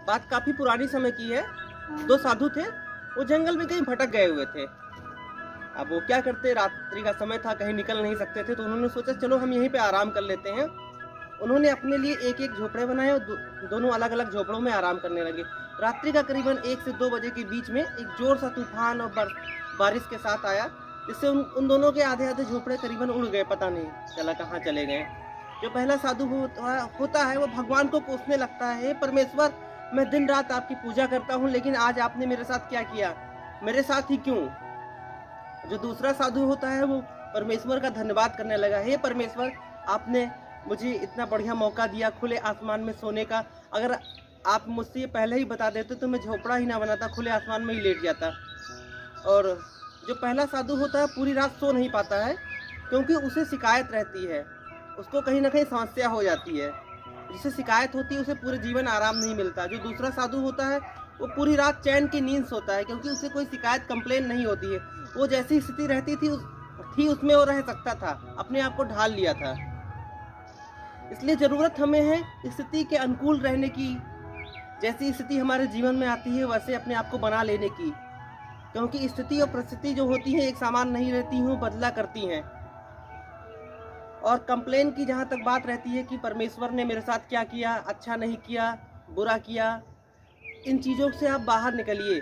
बात काफ़ी पुरानी समय की है। 2 साधु थे, वो जंगल में कहीं भटक गए हुए थे। अब वो क्या करते, रात्रि का समय था, कहीं निकल नहीं सकते थे, तो उन्होंने सोचा चलो हम यहीं पे आराम कर लेते हैं। उन्होंने अपने लिए एक-एक झोपड़े बनाए और दोनों अलग-अलग झोपड़ों में आराम करने लगे। रात्रि का करीबन 1 से 2 बजे के बीच में एक ज़ोर-सा तूफ़ान और बारिश के साथ आया, जिससे उन उन दोनों के आधे-आधे झोपड़े करीबन उड़ गए, पता नहीं चला कहाँ चले गए। जो पहला साधु होता है वो भगवान को कोसने लगता है, हे परमेश्वर, मैं दिन-रात आपकी पूजा करता हूँ, लेकिन आज आपने मेरे साथ क्या किया? मेरे साथ ही क्यों? जो दूसरा साधु होता है वो परमेश्वर का धन्यवाद करने लगा, हे परमेश्वर, आपने मुझे इतना बढ़िया मौका दिया खुले आसमान में सोने का। अगर आप मुझसे ये पहले ही बता देते तो मैं झोपड़ा ही ना बनाता, खुले आसमान में ही लेट जाता। और जो पहला साधु होता है पूरी रात सो नहीं पाता है, क्योंकि उसे शिकायत रहती है, उसको कहीं न कहीं समस्या हो जाती है। जिसे शिकायत होती है उसे पूरे जीवन आराम नहीं मिलता। जो दूसरा साधु होता है वो पूरी रात चैन की नींद सोता है, क्योंकि उसे कोई शिकायत कंप्लेन नहीं होती है। वो जैसी स्थिति रहती थी उसमें वो रह सकता था, अपने आप को ढाल लिया था। इसलिए ज़रूरत हमें है स्थिति के अनुकूल रहने की। जैसी स्थिति हमारे जीवन में आती है वैसे अपने आप को बना लेने की, क्योंकि स्थिति और परिस्थिति जो होती हैं एक समान नहीं रहती हैं, बदला करती हैं। और कंप्लेन की जहाँ तक बात रहती है कि परमेश्वर ने मेरे साथ क्या किया, अच्छा नहीं किया, बुरा किया, इन चीज़ों से आप बाहर निकलिए।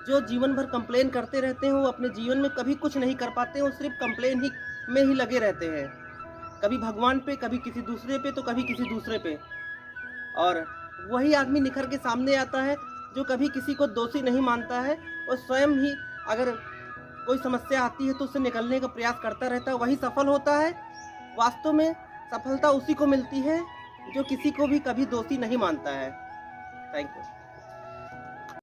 जो जीवन भर कंप्लेन करते रहते हैं वो अपने जीवन में कभी कुछ नहीं कर पाते हैं, वो सिर्फ कंप्लेन ही में ही लगे रहते हैं। कभी भगवान पे, कभी किसी दूसरे पे, तो कभी किसी दूसरे पे। और वही आदमी निखर के सामने आता है जो कभी किसी को दोषी नहीं मानता है, और स्वयं ही अगर कोई समस्या आती है तो उससे निकलने का प्रयास करता रहता है, वही सफल होता है। वास्तव में सफलता उसी को मिलती है जो किसी को भी कभी दोषी नहीं मानता है। Thank you.